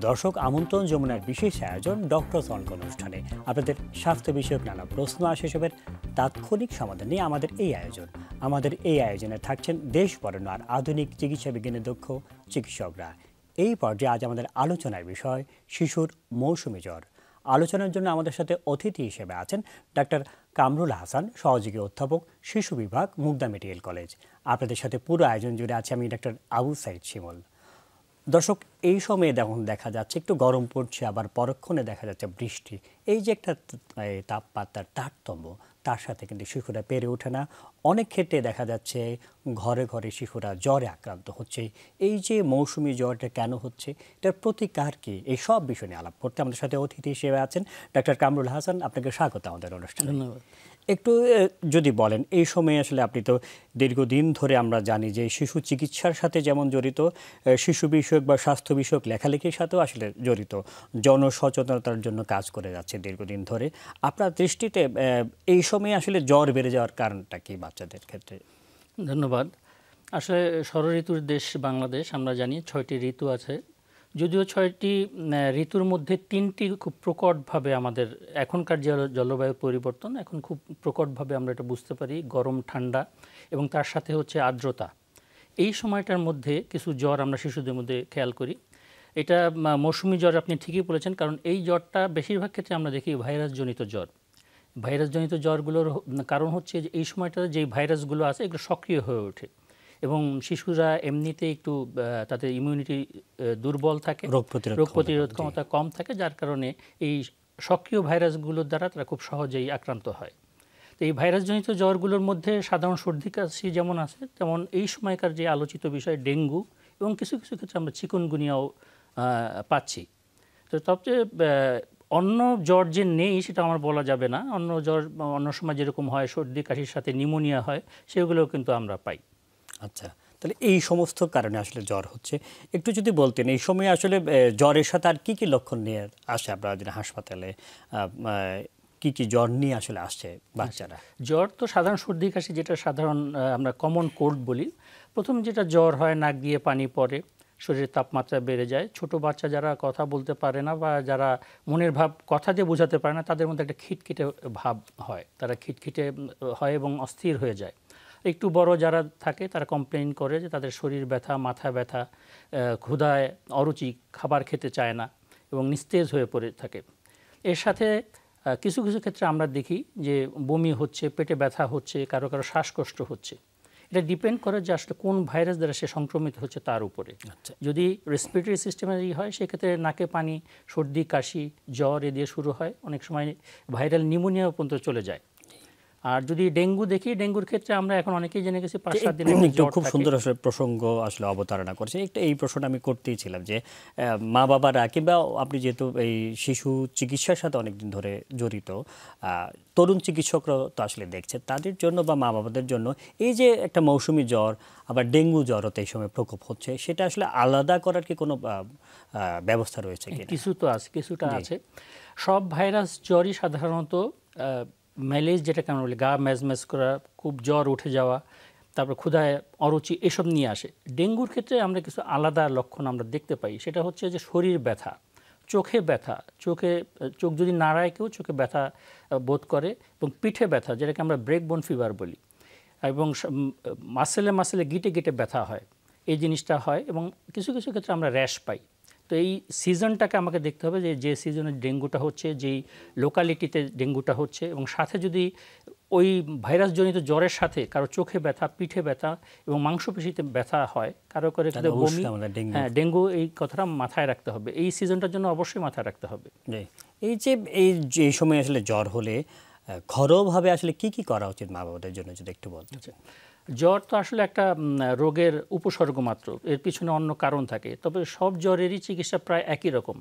দর্শক, আমন্ত্রণ যমুনার বিশেষ আয়োজন ডক্টরস অন অনুষ্ঠানে আপনাদের স্বাস্থ্য বিষয়ক নানা প্রশ্ন আর সেসবের তাৎক্ষণিক সমাধান নিয়ে আমাদের এই আয়োজনে থাকছেন দেশ বরেণ্য আর আধুনিক চিকিৎসা বিজ্ঞানে দক্ষ চিকিৎসকরা। এই পর্যায়ে আজ আমাদের আলোচনার বিষয় শিশুর মৌসুমি জ্বর। আলোচনার জন্য আমাদের সাথে অতিথি হিসেবে আছেন ডাক্তার কামরুল হাসান, সহযোগী অধ্যাপক, শিশু বিভাগ, মুগদা মেডিকেল কলেজ। আপনাদের সাথে পুরো আয়োজন জুড়ে আছে আমি ডাক্তার আবু সাইদ শিমুল। দর্শক, এই সময়ে দেখুন দেখা যাচ্ছে একটু গরম পড়ছে, আবার পরক্ষণে দেখা যাচ্ছে বৃষ্টি। এই যে একটা তাপমাত্রার তারতম্য, তার সাথে কিন্তু শিশুরা পেরে ওঠে না। অনেক ক্ষেত্রে দেখা যাচ্ছে ঘরে ঘরে শিশুরা জ্বরে আক্রান্ত হচ্ছে। এই যে মৌসুমি জ্বরটা কেন হচ্ছে, এটার প্রতিকার কি, এই সব বিষয় নিয়ে আলাপ করতে আমাদের সাথে অতিথি হিসেবে আছেন ডাক্তার কামরুল হাসান। আপনাকে স্বাগত আমাদের অনুষ্ঠানে। ধন্যবাদ। একটু যদি বলেন, এই সময়ে আসলে আপনি তো দীর্ঘদিন ধরে আমরা জানি যে শিশু চিকিৎসার সাথে যেমন জড়িত, শিশু বিষয়ক বা স্বাস্থ্য বিষয়ক লেখালেখির সাথেও আসলে জড়িত, জনসচেতনতার জন্য কাজ করে যাচ্ছে দীর্ঘদিন ধরে। আপনার দৃষ্টিতে এই সময়ে আসলে জ্বর বেড়ে যাওয়ার কারণটা কি বাচ্চাদের ক্ষেত্রে? ধন্যবাদ। আসলে ষড়ঋতুর দেশ বাংলাদেশ, আমরা জানি 6টি ঋতু আছে। যদিও 6টি ঋতুর মধ্যে 3টি খুব প্রকটভাবে আমাদের এখনকার যে জলবায়ু পরিবর্তন, এখন খুব প্রকটভাবে আমরা এটা বুঝতে পারি, গরম ঠান্ডা এবং তার সাথে হচ্ছে আর্দ্রতা। এই সময়টার মধ্যে কিছু জ্বর আমরা শিশুদের মধ্যে খেয়াল করি। এটা মৌসুমি জ্বর, আপনি ঠিকই বলেছেন, কারণ এই জ্বরটা বেশিরভাগ ক্ষেত্রে আমরা দেখি ভাইরাসজনিত জ্বর। ভাইরাসজনিত জ্বরগুলোর কারণ হচ্ছে যে এই সময়টাতে যেই ভাইরাসগুলো আছে এগুলো সক্রিয় হয়ে ওঠে এবং শিশুরা এমনিতে একটু তাদের ইমিউনিটি দুর্বল থাকে, রোগ প্রতিরোধ ক্ষমতা কম থাকে, যার কারণে এই সক্রিয় ভাইরাসগুলোর দ্বারা তারা খুব সহজেই আক্রান্ত হয়। তো এই ভাইরাসজনিত জ্বরগুলোর মধ্যে সাধারণ সর্দি কাশি যেমন আছে, তেমন এই সময়কার যে আলোচিত বিষয় ডেঙ্গু এবং কিছু কিছু ক্ষেত্রে আমরা চিকুনগুনিয়াও পাচ্ছি। তো সবচেয়ে অন্য জ্বর যে নেই সেটা আমার বলা যাবে না। অন্য জ্বর অন্য সময় যেরকম হয়, সর্দি কাশির সাথে নিউমোনিয়া হয়, সেগুলোও কিন্তু আমরা পাই। আচ্ছা, তাহলে এই সমস্ত কারণে আসলে জ্বর হচ্ছে। একটু যদি বলতেন এই সময় আসলে জ্বরের সাথে আর কি কি লক্ষণ নিয়ে আসে আপনারা যদি হাসপাতালে, কি কি জ্বর নিয়ে আসলে আসছে বাচ্চারা? জ্বর তো সাধারণ সর্দি কাশি, যেটা সাধারণ আমরা কমন কোল্ড বলি। প্রথম যেটা জ্বর হয়, নাক দিয়ে পানি পড়ে, শরীরের তাপমাত্রা বেড়ে যায়। ছোট বাচ্চা যারা কথা বলতে পারে না বা যারা মনের ভাব কথা দিয়ে বোঝাতে পারে না, তাদের মধ্যে একটা খিটখিটে ভাব হয়, তারা খিটখিটে হয় এবং অস্থির হয়ে যায়। একটু বড় যারা থাকে তারা কমপ্লেইন করে যে তাদের শরীর ব্যথা, মাথা ব্যথা, ক্ষুধায় অরুচি, খাবার খেতে চায় না এবং নিস্তেজ হয়ে পড়ে থাকে। এর সাথে কিছু কিছু ক্ষেত্রে আমরা দেখি যে বমি হচ্ছে, পেটে ব্যথা হচ্ছে, কারো কারো শ্বাসকষ্ট হচ্ছে। এটা ডিপেন্ড করে যে আসলে কোন ভাইরাস দ্বারা সে সংক্রমিত হচ্ছে তার উপরে। যদি রেসপিরেটরি সিস্টেমের হয়, সেক্ষেত্রে নাকে পানি, সর্দি কাশি, জ্বর এ দিয়ে শুরু হয়, অনেক সময় ভাইরাল নিউমোনিয়া পর্যন্ত চলে যায়। আর যদি ডেঙ্গু দেখি, ডেঙ্গুর ক্ষেত্রে আমরা এখন অনেকেই জেনে গেছি 5-7 দিনের খুব সুন্দর আসলে প্রসঙ্গ আসলে অবতারণা করছে। একটা এই প্রশ্নটা আমি করতেই ছিলাম যে মা বাবারা কিংবা আপনি যেহেতু এই শিশু চিকিৎসার সাথে অনেকদিন ধরে জড়িত, তরুণ চিকিৎসকরা তো আসলে দেখছে, তাদের জন্য বা মা বাবাদের জন্য এই যে একটা মৌসুমি জ্বর আবার ডেঙ্গু জ্বরও এই সময় প্রকোপ হচ্ছে, সেটা আসলে আলাদা করার কি কোনো ব্যবস্থা রয়েছে কি? কিছুটা আছে। সব ভাইরাস জ্বরই সাধারণত ম্যালেজ, যেটাকে আমরা বলি গা ম্যাজম্যাজ করা, খুব জ্বর উঠে যাওয়া, তারপর ক্ষুধায় অরুচি, এসব নিয়ে আসে। ডেঙ্গুর ক্ষেত্রে আমরা কিছু আলাদা লক্ষণ আমরা দেখতে পাই। সেটা হচ্ছে যে শরীর ব্যথা, চোখে ব্যথা, চোখ যদি নাড়ায় কেউ চোখে ব্যথা বোধ করে, এবং পিঠে ব্যথা, যেটাকে আমরা ব্রেকবোন ফিভার বলি, এবং মাসেলে গিটে গিটে ব্যথা হয়, এই জিনিসটা হয়। এবং কিছু কিছু ক্ষেত্রে আমরা র্যাশ পাই। তো এই সিজনটাকে আমাকে দেখতে হবে যে সিজনে ডেঙ্গুটা হচ্ছে, যেই লোকালিটিতে ডেঙ্গুটা হচ্ছে, এবং সাথে যদি ওই ভাইরাসজনিত জ্বরের সাথে কারো চোখে ব্যথা, পিঠে ব্যথা এবং মাংসপেশিতে ব্যথা হয়, কারো করে বমি, হ্যাঁ ডেঙ্গু, এই কথাটা মাথায় রাখতে হবে। এই সিজনটার জন্য অবশ্যই মাথায় রাখতে হবে। এই সময় আসলে জ্বর হলে ঘরোয়াভাবে আসলে কি কি করা উচিত মা বাবাদের জন্য, যদি একটু বলতে? জ্বর তো আসলে একটা রোগের উপসর্গ মাত্র, এর পিছনে অন্য কারণ থাকে। তবে সব জ্বরেরই চিকিৎসা প্রায় একই রকম।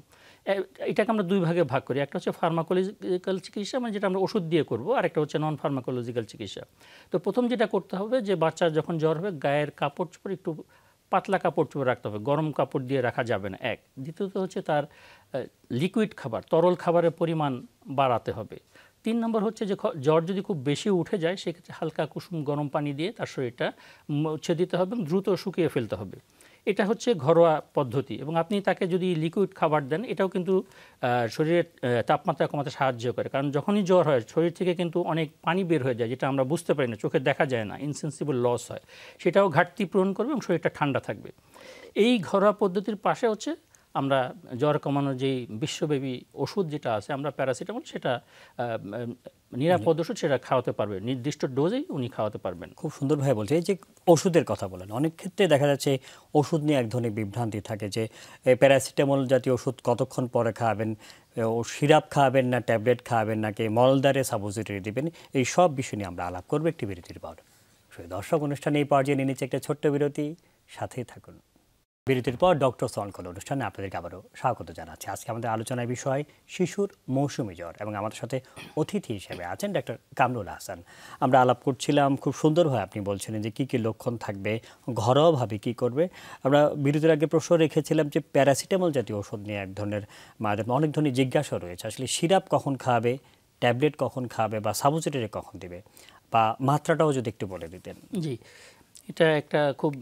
এটাকে আমরা দুই ভাগে ভাগ করি। একটা হচ্ছে ফার্মাকোলজিক্যাল চিকিৎসা, মানে যেটা আমরা ওষুধ দিয়ে করব, আর একটা হচ্ছে নন ফার্মাকোলজিক্যাল চিকিৎসা। তো প্রথম যেটা করতে হবে, যে বাচ্চা যখন জ্বর হবে, গায়ের কাপড় চোপড় একটু পাতলা কাপড় চোপড় রাখতে হবে, গরম কাপড় দিয়ে রাখা যাবে না এক। দ্বিতীয়ত হচ্ছে তার লিকুইড খাবার, তরল খাবারের পরিমাণ বাড়াতে হবে। 3 নম্বর হচ্ছে যে জ্বর যদি খুব বেশি উঠে যায় সেক্ষেত্রে হালকা কুসুম গরম পানি দিয়ে তার শরীরটা মুছে দিতে হবে এবং দ্রুত শুকিয়ে ফেলতে হবে। এটা হচ্ছে ঘরোয়া পদ্ধতি। এবং আপনি তাকে যদি লিকুইড খাবার দেন এটাও কিন্তু শরীরের তাপমাত্রা কমাতে সাহায্য করে, কারণ যখনই জ্বর হয় শরীর থেকে কিন্তু অনেক পানি বের হয়ে যায়, যেটা আমরা বুঝতে পারি না, চোখে দেখা যায় না, ইনসেন্সিবল লস হয়, সেটাও ঘাটতি পূরণ করবে এবং শরীরটা ঠান্ডা থাকবে। এই ঘরোয়া পদ্ধতির পাশে হচ্ছে আমরা জ্বর কমানোর যেই বিশ্বব্যাপী ওষুধ যেটা আছে, আমরা প্যারাসিটামল, সেটা নিরাপদ ওষুধ, সেটা খাওয়াতে পারবে, নির্দিষ্ট ডোজেই উনি খাওয়াতে পারবেন। খুব সুন্দরভাবে বলছে। এই যে ওষুধের কথা বলেন, অনেক ক্ষেত্রে দেখা যাচ্ছে ওষুধ নিয়ে এক ধরনের বিভ্রান্তি থাকে যে প্যারাসিটামল জাতীয় ওষুধ কতক্ষণ পরে খাওয়াবেন, ও সিরাপ খাওয়াবেন না ট্যাবলেট খাওয়াবেন নাকি মলদারে সাপোজিটরি দেবেন, এই সব বিষয় নিয়ে আমরা আলাপ করবো একটি বিরতির পর। দর্শক, অনুষ্ঠানে এই পর্যায়ে নিয়ে নিচ্ছে একটা ছোট্ট বিরতি, সাথেই থাকুন। বিরতির পর ডক্টর সলকল অনুষ্ঠানে আপনাদেরকে আবারও স্বাগত জানাচ্ছি। আজকে আমাদের আলোচনার বিষয় শিশুর মৌসুমি জ্বর এবং আমাদের সাথে অতিথি হিসেবে আছেন ডাক্তার কামরুল হাসান। আমরা আলাপ করছিলাম, খুব সুন্দরভাবে আপনি বলছিলেন যে কী কী লক্ষণ থাকবে, ঘরোয়াভাবে কী করবে। আমরা বিরতির আগে প্রশ্ন রেখেছিলাম যে প্যারাসিটামল জাতীয় ওষুধ নিয়ে এক ধরনের অনেক ধরনের জিজ্ঞাসা রয়েছে, আসলে সিরাপ কখন খাওয়াবে, ট্যাবলেট কখন খাওয়াবে বা সাপোজিটরি কখন দেবে, বা মাত্রাটাও যদি একটু বলে দিতেন। জি, এটা একটা খুব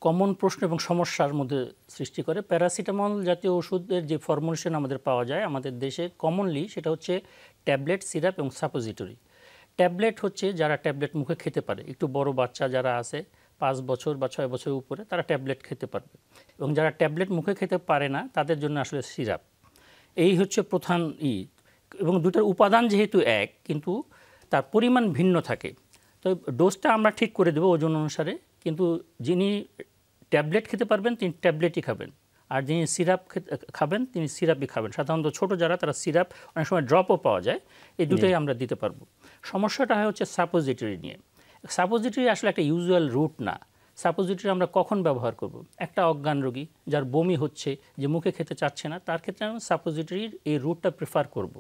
কমন প্রশ্ন এবং সমস্যার মধ্যে সৃষ্টি করে। প্যারাসিটামল জাতীয় ওষুধের যে ফর্মুলেশন আমাদের পাওয়া যায় আমাদের দেশে কমনলি, সেটা হচ্ছে ট্যাবলেট, সিরাপ এবং সাপোজিটরি। ট্যাবলেট হচ্ছে যারা ট্যাবলেট মুখে খেতে পারে, একটু বড় বাচ্চা যারা আছে 5 বছর বা 6 বছরের উপরে, তারা ট্যাবলেট খেতে পারবে। এবং যারা ট্যাবলেট মুখে খেতে পারে না তাদের জন্য আসলে সিরাপ। এই হচ্ছে প্রধান এবং দুটার উপাদান যেহেতু এক, কিন্তু তার পরিমাণ ভিন্ন থাকে। তো ডোজটা আমরা ঠিক করে দেবো ওজন অনুসারে, কিন্তু যিনি ট্যাবলেট খেতে পারবেন তিনি ট্যাবলেটই খাবেন, আর যিনি সিরাপ খাবেন তিনি সিরাপই খাবেন। সাধারণত ছোট যারা, তারা সিরাপ, অনেক সময় ড্রপও পাওয়া যায়, এই দুটোই আমরা দিতে পারবো। সমস্যাটা হচ্ছে সাপোজিটরি নিয়ে। সাপোজিটরি আসলে একটা ইউজুয়াল রুট না। সাপোজিটরি আমরা কখন ব্যবহার করব? একটা অজ্ঞান রোগী যার বমি হচ্ছে, যে মুখে খেতে চাচ্ছে না, তার ক্ষেত্রে আমরা সাপোজিটরির এই রুটটা প্রেফার করব।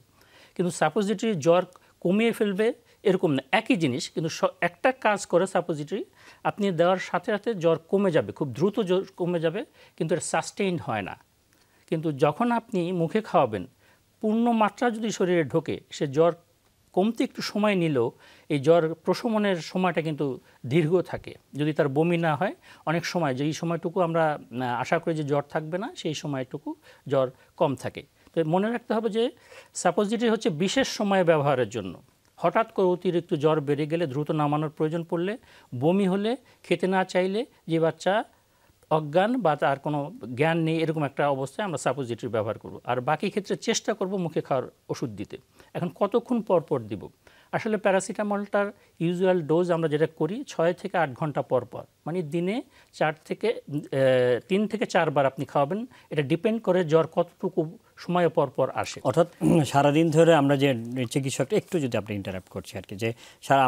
কিন্তু সাপোজিটরি জ্বর কমিয়ে ফেলবে এরকম না, একই জিনিস, কিন্তু একটা কাজ করে সাপোজিটরি, আপনি দেওয়ার সাথে সাথে জ্বর কমে যাবে, খুব দ্রুত জ্বর কমে যাবে, কিন্তু এটা সাস্টেইন হয় না। কিন্তু যখন আপনি মুখে খাওয়াবেন, পূর্ণ মাত্রা যদি শরীরে ঢোকে, সে জ্বর কমতে একটু সময় নিলেও এই জ্বর প্রশমনের সময়টা কিন্তু দীর্ঘ থাকে। যদি তার বমি না হয়, অনেক সময় যেই সময়টুকু আমরা আশা করি যে জ্বর থাকবে না, সেই সময়টুকু জ্বর কম থাকে। তো মনে রাখতে হবে যে সাপোজিটরি হচ্ছে বিশেষ সময়ে ব্যবহারের জন্য। হঠাৎ করে অতিরিক্ত জ্বর বেড়ে গেলে, দ্রুত নামানোর প্রয়োজন পড়লে, বমি হলে, খেতে না চাইলে, যে বাচ্চা অজ্ঞান বা তার কোনো জ্ঞান নেই, এরকম একটা অবস্থায় আমরা সাপোজিটরি ব্যবহার করব। আর বাকি ক্ষেত্রে চেষ্টা করব মুখে খাওয়ার ওষুধ দিতে। এখন কতক্ষণ পর পর দিব? আসলে প্যারাসিটামলটার ইউজুয়াল ডোজ আমরা যেটা করি 6 থেকে 8 ঘন্টা পর পর, মানে দিনে 3 থেকে 4 বার আপনি খাওয়াবেন। এটা ডিপেন্ড করে জ্বর কতটুকু সময় পর পর আসে। অর্থাৎ সারাদিন ধরে আমরা যে চিকিৎসকরা, একটু যদি আপনি ইন্টারাপ্ট করছি আর কি, যে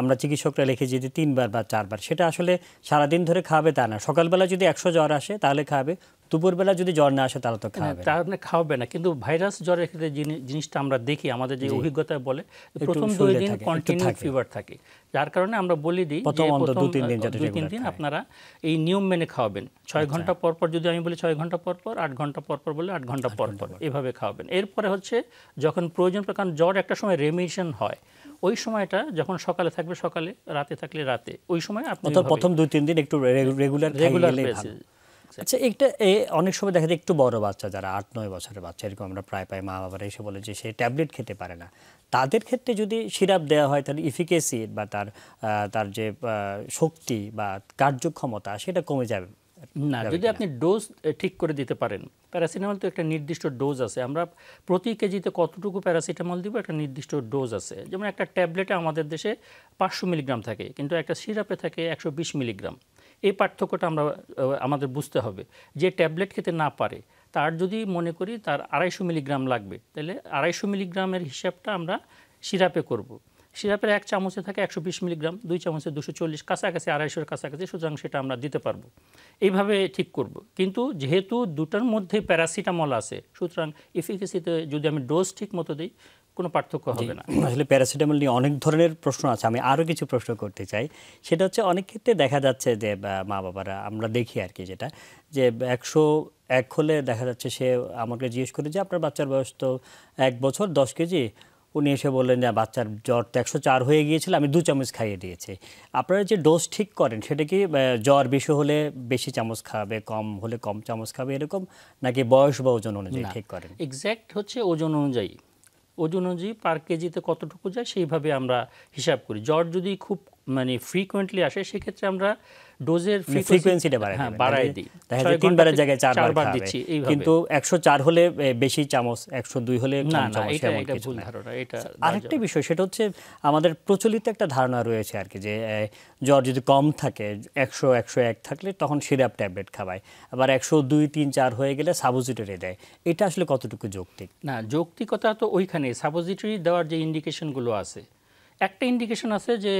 আমরা চিকিৎসকরা লিখেছি যে 3 বার বা 4 বার, সেটা আসলে সারাদিন ধরে খাওয়াবে তা না। সকালবেলা যদি 100 জ্বর আসে তাহলে খাওয়াবে, দুপুরবেলা যদি জ্বর না আসে তাহলে তো খাওয়াবে না। তাহলে খাওয়াবে না। কিন্তু ভাইরাস জ্বরের ক্ষেত্রে জিনিসটা আমরা দেখি, আমাদের যে অভিজ্ঞতায় বলে প্রথম 2 দিন কন্টিনিউ ফিভার থাকে, যার কারণে আমরা বলি দিই যে প্রথম 2-3 দিন আপনারা এই নিয়ম মেনে খাওয়াবেন। 6 ঘন্টা পর পর, যদি আমি বলি 6 ঘন্টা পর পর, 8 ঘন্টা পর পর বলে 8 ঘন্টা পর পর, এভাবে খাওয়াবেন। এরপরে হচ্ছে যখন প্রয়োজন, কারণ জ্বর একটা সময় রেমিশন হয়, ওই সময়টা যখন সকালে থাকবে সকালে, রাতে থাকলে রাতে, ওই সময় আপনি প্রথম 2-3 দিন একটু রেগুলার বেসিস। আচ্ছা, একটা অনেক সময় দেখা যায় একটু বড় বাচ্চা, যারা 8-9 বছরের বাচ্চা, এরকম আমরা প্রায় মা বাবারা এসে বলে যে সে ট্যাবলেট খেতে পারে না, তাদের ক্ষেত্রে যদি সিরাপ দেওয়া হয় তাহলে ইফিকেসি বা তার যে শক্তি বা কার্যক্ষমতা সেটা কমে যাবে না, যদি আপনি ডোজ ঠিক করে দিতে পারেন। প্যারাসিটামল তো একটা নির্দিষ্ট ডোজ আছে, আমরা প্রতি কেজিতে কতটুকু প্যারাসিটামল দিব একটা নির্দিষ্ট ডোজ আছে। যেমন একটা ট্যাবলেটে আমাদের দেশে 500 মিলিগ্রাম থাকে, কিন্তু একটা সিরাপে থাকে 120 মিলিগ্রাম। এই পার্থক্যটা আমাদের বুঝতে হবে। যে ট্যাবলেট খেতে না পারে, তার যদি মনে করি তার 250 মিলিগ্রাম লাগবে, তাহলে 250 মিলিগ্রামের হিসাবটা আমরা সিরাপে করব। সিরাপের 1 চামচে থাকে 120 মিলিগ্রাম, 2 চামচে 240, কাছাকাছি 250-এর কাছাকাছি, সুতরাং সেটা আমরা দিতে পারবো, এইভাবে ঠিক করব। কিন্তু যেহেতু দুটার মধ্যে প্যারাসিটামল আছে, সুতরাং এফিকেসিতে যদি আমি ডোজ ঠিক মতো দিই কোনো পার্থক্য হবে না। আসলে প্যারাসিটামল নিয়ে অনেক ধরনের প্রশ্ন আছে, আমি আরও কিছু প্রশ্ন করতে চাই। সেটা হচ্ছে অনেক ক্ষেত্রে দেখা যাচ্ছে যে মা বাবারা, আমরা দেখি আর কি, যেটা যে 101 হলে দেখা যাচ্ছে সে আমাকে জিজ্ঞেস করে যে আপনার বাচ্চার বয়স তো 1 বছর 10 কেজি, উনি এসে বললেন যে বাচ্চার জ্বর তো 104 হয়ে গিয়েছিল, আমি 2 চামচ খাইয়ে দিয়েছি। আপনারা যে ডোজ ঠিক করেন সেটা কি জ্বর বেশি হলে বেশি চামচ খাবে, কম হলে কম চামচ খাবে, এরকম, নাকি বয়স বা ওজন অনুযায়ী ঠিক করেন? এক্স্যাক্ট হচ্ছে ওজন অনুযায়ী, ওজন অনুযায়ী পার কেজিতে কতটুকু যায় সেইভাবে আমরা হিসাব করি। জ্বর যদি খুব মানে ফ্রিকোয়েন্টলি আসে সেক্ষেত্রে আমরা ডোজের ফ্রিকোয়েন্সিটা বাড়াই দিই, দেখা যায় 3 বারের জায়গায় 4 বার দিচ্ছি। কিন্তু 104 হলে বেশি চামচ, 102 হলে কম চামচ, এটা ভুল ধারণা। এটা আরেকটা বিষয়, সেটা হচ্ছে আমাদের প্রচলিত একটা ধারণা রয়েছে আর কি, যে জ্বর যদি কম থাকে 100 101 থাকলে তখন সিরাপ ট্যাবলেট খাওয়ায়, আবার 102 3 4 হয়ে গেলে সাপোজিটরি দেয়। এটা আসলে কতটুকু যৌক্তিক? না, যৌক্তিকতা তো ওইখানে সাপোজিটরি দেওয়ার যে ইন্ডিকেশনগুলো আছে, একটা ইন্ডিকেশন আছে যে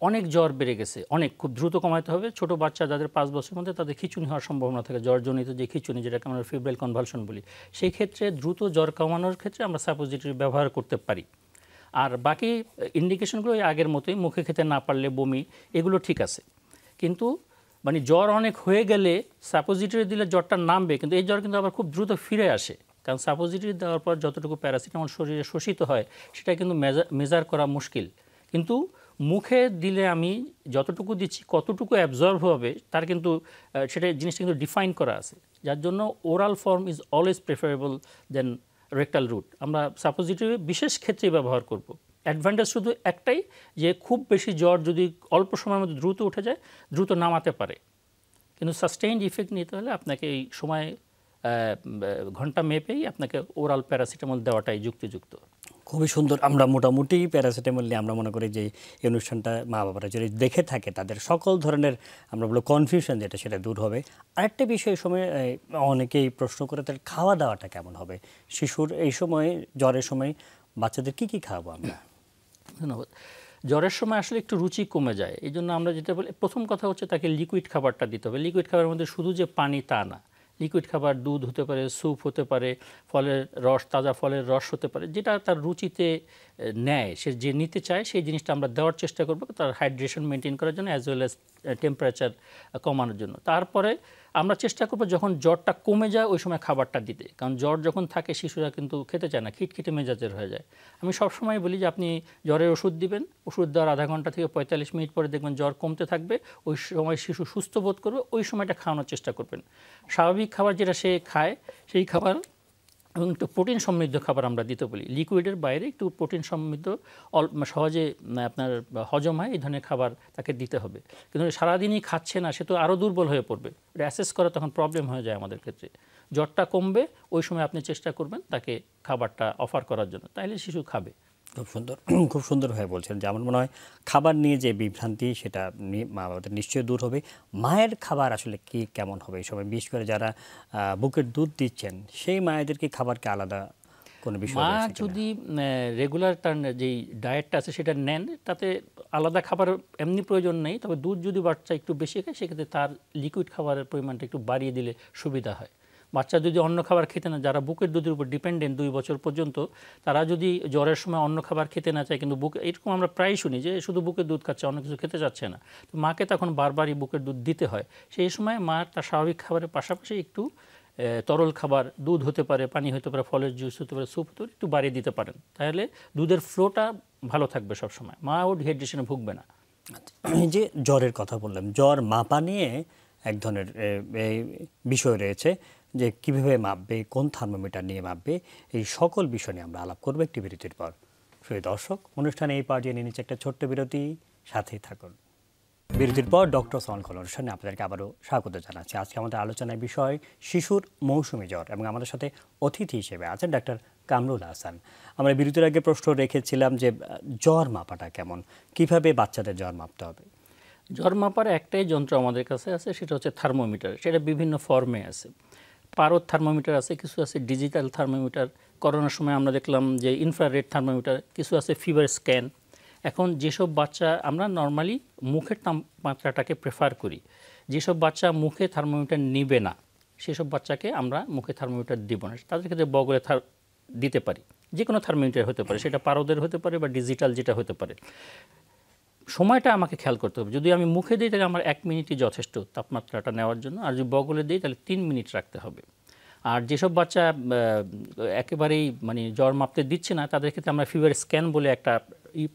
অনেক জ্বর বেড়ে গেছে, অনেক খুব দ্রুত কমাতে হবে। ছোট বাচ্চা যাদের 5 বছরের মধ্যে, তাদের খিঁচুনি হওয়ার সম্ভাবনা থাকে, জ্বরজনিত যে খিঁচুনি, যেটাকে আমরা ফিব্রাইল কনভালশন বলি, সেই ক্ষেত্রে দ্রুত জ্বর কমানোর ক্ষেত্রে আমরা সাপোজিটরি ব্যবহার করতে পারি। আর বাকি ইন্ডিকেশনগুলো আগের মতোই, মুখে খেতে না পারলে বমি, এগুলো ঠিক আছে। কিন্তু মানে জ্বর অনেক হয়ে গেলে সাপোজিটরি দিলে জ্বরটা নামবে, কিন্তু এই জ্বর কিন্তু আবার খুব দ্রুত ফিরে আসে, কারণ সাপোজিটরি দেওয়ার পর যতটুকু প্যারাসিটামল শরীরে শোষিত হয় সেটা কিন্তু মেজার করা মুশকিল। কিন্তু মুখে দিলে আমি যতটুকু দিচ্ছি কতটুকু অ্যাবজর্ব হবে তার কিন্তু সেটা জিনিসটা কিন্তু ডিফাইন করা আছে, যার জন্য oral form is always preferable than rectal route. আমরা সাপোজিটরি বিশেষ ক্ষেত্রে ব্যবহার করব। অ্যাডভান্টেজ শুধু একটাই, যে খুব বেশি জ্বর যদি অল্প সময়ের মধ্যে দ্রুত উঠে যায়, দ্রুত নামাতে পারে, কিন্তু সাস্টেইনড ইফেক্ট নিতে হলে আপনাকে এই সময় ঘন্টা মেপেই আপনাকে ওরাল প্যারাসিটামল দেওয়াটাই যুক্তিযুক্ত। খুবই সুন্দর। আমরা মোটামুটি প্যারাসিটামল নিয়ে আমরা মনে করি যে এই অনুষ্ঠানটা মা বাবারা যদি দেখে থাকে তাদের সকল ধরনের আমরা বলো কনফিউশন যেটা, সেটা দূর হবে। আরেকটা বিষয়, এই সময় অনেকেই প্রশ্ন করে তার খাওয়া দাওয়াটা কেমন হবে শিশুর এই সময়, জ্বরের সময় বাচ্চাদের কি কি খাওয়াবো আমরা? ধন্যবাদ। জ্বরের সময় আসলে একটু রুচি কমে যায়, এই জন্য আমরা যেটা বলি, প্রথম কথা হচ্ছে তাকে লিকুইড খাবারটা দিতে হবে। লিকুইড খাবারের মধ্যে শুধু যে পানি তা না, লিকুইড খাবার দুধ হতে পারে, স্যুপ হতে পারে, ফলের রস, তাজা ফলের রস হতে পারে, যেটা তার রুচিতে নেয়, সে যে নিতে চায় সেই জিনিসটা আমরা দেওয়ার চেষ্টা করবো, তার হাইড্রেশন মেনটেন করার জন্য, অ্যাজ ওয়েল অ্যাজ টেম্পারেচার কমানোর জন্য। তারপরে আমরা চেষ্টা করবো যখন জ্বরটা কমে যায় ওই সময় খাবারটা দিতে, কারণ জ্বর যখন থাকে শিশুরা কিন্তু খেতে চায় না, খিটখিটে মেজাজের হয়ে যায়। আমি সবসময় বলি যে আপনি জ্বরের ওষুধ দিবেন, ওষুধ দেওয়ার আধা ঘন্টা থেকে 45 মিনিট পরে দেখবেন জ্বর কমতে থাকবে, ওই সময় শিশু সুস্থ বোধ করবে, ওই সময়টা খাওয়ানোর চেষ্টা করবেন। স্বাভাবিক খাবার যেটা সে খায় সেই খাবার এবং একটু প্রোটিন সমৃদ্ধ খাবার আমরা দিতে বলি। লিকুইডের বাইরে একটু প্রোটিন সমৃদ্ধ, সহজে আপনার হজম হয় এই ধরনের খাবার তাকে দিতে হবে। কিন্তু সারাদিনই খাচ্ছে না, সে তো আরও দুর্বল হয়ে পড়বে, এটা অ্যাসেস করা তখন প্রবলেম হয়ে যায় আমাদের ক্ষেত্রে। জ্বরটা কমবে ওই সময় আপনি চেষ্টা করবেন তাকে খাবারটা অফার করার জন্য, তাইলে শিশু খাবে। খুব সুন্দর, খুব সুন্দরভাবে বলছেন যে আমার মনে হয় খাবার নিয়ে যে বিভ্রান্তি সেটা মা বাবাদের নিশ্চয়ই দূর হবে। মায়ের খাবার আসলে কি কেমন হবে এই সময়, বিশেষ করে যারা বুকের দুধ দিচ্ছেন সেই মায়েদেরকে খাবারকে আলাদা কোনো বিষয় মা যদি রেগুলার তার যেই ডায়েটটা আছে সেটা নেন, তাতে আলাদা খাবার এমনি প্রয়োজন নেই। তবে দুধ যদি বাচ্চা একটু বেশি খায় সেক্ষেত্রে তার লিকুইড খাবারের পরিমাণটা একটু বাড়িয়ে দিলে সুবিধা হয়। বাচ্চা যদি অন্য খাবার খেতে না, যারা বুকের দুধের উপর ডিপেন্ডেন্ট 2 বছর পর্যন্ত, তারা যদি জ্বরের সময় অন্য খাবার খেতে না চায়, কিন্তু এরকম আমরা প্রায় শুনি যে শুধু বুকের দুধ খাচ্ছে, অন্য কিছু খেতে চাচ্ছে না, তো মাকে তখন বারবারই বুকের দুধ দিতে হয়। সেই সময় মা তার স্বাভাবিক খাবারের পাশাপাশি একটু তরল খাবার, দুধ হতে পারে, পানি হতে পারে, ফলের জুস হতে পারে, স্যুপ হতে পারে, একটু বাড়িয়ে দিতে পারেন, তাহলে দুধের ফ্লোটা ভালো থাকবে সবসময়, মা ও ডিহাইড্রেশনে ভুগবে না। এই যে জ্বরের কথা বললাম, জ্বর মাপা নিয়ে এক ধরনের বিষয় রয়েছে যে কীভাবে মাপবে, কোন থার্মোমিটার নিয়ে মাপবে, এই সকল বিষয় নিয়ে আমরা আলাপ করবো একটি বিরতির পর। প্রিয় দর্শক, অনুষ্ঠানে এই পর্যায়ে নিয়ে নিচ্ছে একটা ছোট্ট বিরতি, সাথেই থাকুন। বিরতির পর ডক্টর সাউন্ড কল অনুষ্ঠানে আপনাদেরকে আবারও স্বাগত জানাচ্ছি। আজকে আমাদের আলোচনার বিষয় শিশুর মৌসুমি জ্বর, এবং আমাদের সাথে অতিথি হিসেবে আছেন ডাক্তার কামরুল হাসান। আমরা বিরতির আগে প্রশ্ন রেখেছিলাম যে জ্বর মাপাটা কেমন, কিভাবে বাচ্চাদের জ্বর মাপতে হবে? জ্বর মাপার একটাই যন্ত্র আমাদের কাছে আছে, সেটা হচ্ছে থার্মোমিটার। সেটা বিভিন্ন ফর্মে আছে, পারদ থার্মোমিটার আছে, কিছু আছে ডিজিটাল থার্মোমিটার, করোনার সময় আমরা দেখলাম যে ইনফ্রারেড থার্মোমিটার, কিছু আছে ফিভার স্ক্যান, এখন যেসব বাচ্চা আমরা নর্মালি মুখের তাপমাত্রাটাকে প্রেফার করি, যেসব বাচ্চা মুখে থার্মোমিটার নিবে না সেসব বাচ্চাকে আমরা মুখে থার্মোমিটার দিব না, তাদের ক্ষেত্রে বগলে দিতে পারি। যে কোনো থার্মোমিটার হতে পারে, সেটা পারদের হতে পারে বা ডিজিটাল যেটা হতে পারে। সময়টা আমাকে খেয়াল করতে হবে। যদি আমি মুখে দিই তাহলে আমার 1 মিনিটই যথেষ্ট তাপমাত্রাটা নেওয়ার জন্য, আর যদি বগলে দিই তাহলে 3 মিনিট রাখতে হবে। আর যেসব বাচ্চা একেবারেই মানে জ্বর মাপতে দিচ্ছে না তাদের ক্ষেত্রে আমরা ফিভার স্ক্যান বলে একটা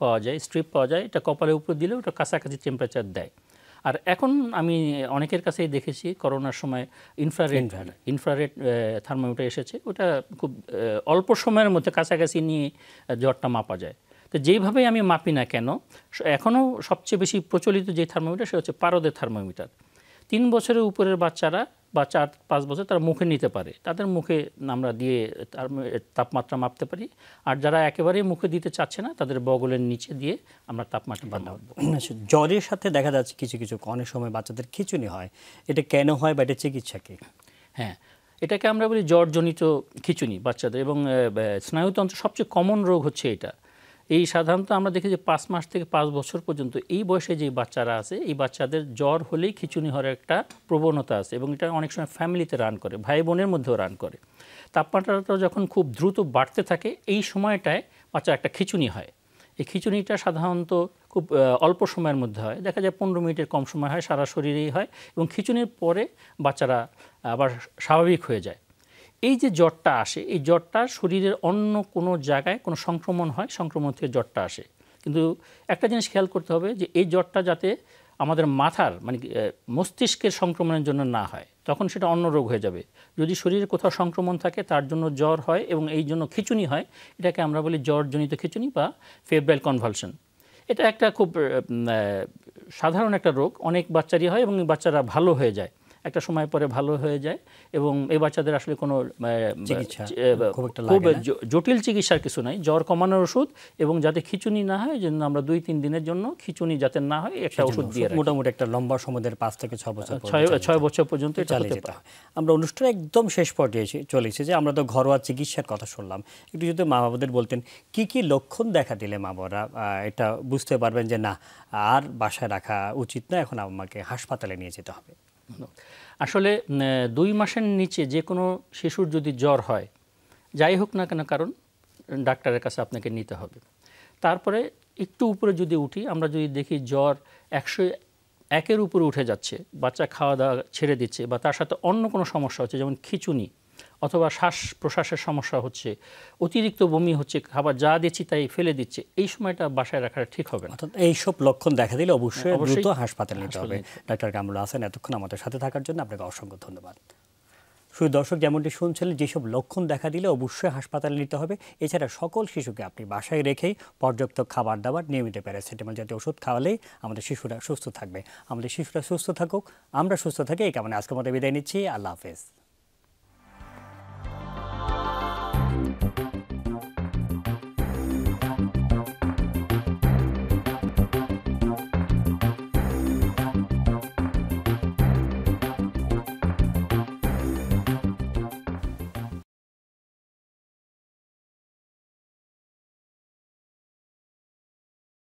পাওয়া যায়, স্ট্রিপ পাওয়া যায়, এটা কপালের উপর দিলে ওটা কাছাকাছি টেম্পারেচার দেয়। আর এখন আমি অনেকের কাছেই দেখেছি করোনার সময় ইনফ্রারেড থার্মোমিটার এসেছে, ওটা খুব অল্প সময়ের মধ্যে কাছাকাছি নিয়ে জ্বরটা মাপা যায়। তো যেইভাবেই আমি মাপি না কেন, এখনও সবচেয়ে বেশি প্রচলিত যে থার্মোমিটার সেটা হচ্ছে পারদের থার্মোমিটার। 3 বছরের উপরের বাচ্চারা বা 4-5 বছর তারা মুখে নিতে পারে, তাদের মুখে আমরা দিয়ে তাপমাত্রা মাপতে পারি। আর যারা একেবারেই মুখে দিতে চাচ্ছে না তাদের বগলের নিচে দিয়ে আমরা তাপমাত্রা মাপবো। জ্বরের সাথে দেখা যাচ্ছে কিছু কিছু অনেক সময় বাচ্চাদের খিঁচুনি হয়, এটা কেন হয় বা এটা চিকিৎসা কি? হ্যাঁ, এটাকে আমরা বলি জ্বরজনিত খিঁচুনি বাচ্চাদের, এবং স্নায়ুতন্ত্র সবচেয়ে কমন রোগ হচ্ছে এটা। এই সাধারণত আমরা দেখি যে 5 মাস থেকে 5 বছর পর্যন্ত এই বয়সে যে বাচ্চারা আছে এই বাচ্চাদের জ্বর হলেই খিঁচুনি হওয়ার একটা প্রবণতা আছে, এবং এটা অনেক সময় ফ্যামিলিতে রান করে, ভাই বোনের মধ্যেও রান করে। তাপমাত্রাটা যখন খুব দ্রুত বাড়তে থাকে এই সময়টায় বাচ্চার একটা খিঁচুনি হয়। এই খিঁচুনিটা সাধারণত খুব অল্প সময়ের মধ্যে হয়, দেখা যায় 15 মিনিটের কম সময় হয়, সারা শরীরেই হয়, এবং খিঁচুনির পরে বাচ্চারা আবার স্বাভাবিক হয়ে যায়। এই যে জ্বরটা আসে, এই জ্বরটা শরীরের অন্য কোনো জায়গায় কোনো সংক্রমণ হয়, সংক্রমণ থেকে জ্বরটা আসে। কিন্তু একটা জিনিস খেয়াল করতে হবে যে এই জ্বরটা যাতে আমাদের মাথার মানে মস্তিষ্কের সংক্রমণের জন্য না হয়, তখন সেটা অন্য রোগ হয়ে যাবে। যদি শরীরে কোথাও সংক্রমণ থাকে তার জন্য জ্বর হয় এবং এই জন্য খিঁচুনি হয়, এটাকে আমরা বলি জ্বরজনিত খিঁচুনি বা ফেব্রাইল কনভালশন। এটা একটা খুব সাধারণ একটা রোগ, অনেক বাচ্চারই হয় এবং বাচ্চারা ভালো হয়ে যায়, একটা সময় পরে ভালো হয়ে যায়। এবং এই বাচ্চাদের আসলে কোনো খুব জটিল চিকিৎসার কিছু নাই, জ্বর কমানোর ওষুধ এবং যাতে খিঁচুনি না হয় জন্য আমরা 2-3 দিনের জন্য খিঁচুনি যাতে না হয় একটা ওষুধ দিয়ে রাখি। মোটামুটি একটা লম্বা সময়ের 5 থেকে 6 বছর 6 বছর পর্যন্ত এটা হতে পারে। আমরা অনুষ্ঠানে একদম শেষ পর্যায়ে চলেছি যে আমরা তো ঘরোয়া চিকিৎসার কথা শুনলাম, একটু যদি মা বাবাদের বলতেন কি কি লক্ষণ দেখা দিলে মা বাবারা এটা বুঝতে পারবেন যে না আর বাসায় রাখা উচিত না, এখন আমাকে হাসপাতালে নিয়ে যেতে হবে? আসলে 2 মাসের নিচে যে কোনো শিশুর যদি জ্বর হয়, যাই হোক না কেন কারণ, ডাক্তারের কাছে আপনাকে নিতে হবে। তারপরে একটু উপরে যদি উঠি, আমরা যদি দেখি জ্বর 101-এর উপরে উঠে যাচ্ছে, বাচ্চা খাওয়া দাওয়া ছেড়ে দিচ্ছে বা তার সাথে অন্য কোনো সমস্যা হচ্ছে যেমন খিঁচুনি অথবা শ্বাস প্রশ্বাসের সমস্যা হচ্ছে, অতিরিক্ত বমি হচ্ছে, খাবার যা দিচ্ছি তাই ফেলে দিচ্ছে, এই সময়টা বাসায় রাখাটা ঠিক হবে না। এইসব লক্ষণ দেখা দিলে অবশ্যই দ্রুত হাসপাতালে নিতে হবে। ডাক্তার কামরুল হাসান, এতক্ষণ আমাদের সাথে থাকার জন্য আপনাকে অসংখ্য ধন্যবাদ। শুধু দর্শক যেমনটি শুনছিলেন, যেসব লক্ষণ দেখা দিলে অবশ্যই হাসপাতালে নিতে হবে। এছাড়া সকল শিশুকে আপনি বাসায় রেখেই পর্যাপ্ত খাবার দাবার, নিয়মিত প্যারাসিটামল জাতীয় ওষুধ খাওয়ালেই আমাদের শিশুরা সুস্থ থাকবে। আমাদের শিশুরা সুস্থ থাকুক, আমরা সুস্থ থাকি, এই কারণে আজকের মতো বিদায় নিচ্ছি। আল্লাহ হাফেজ।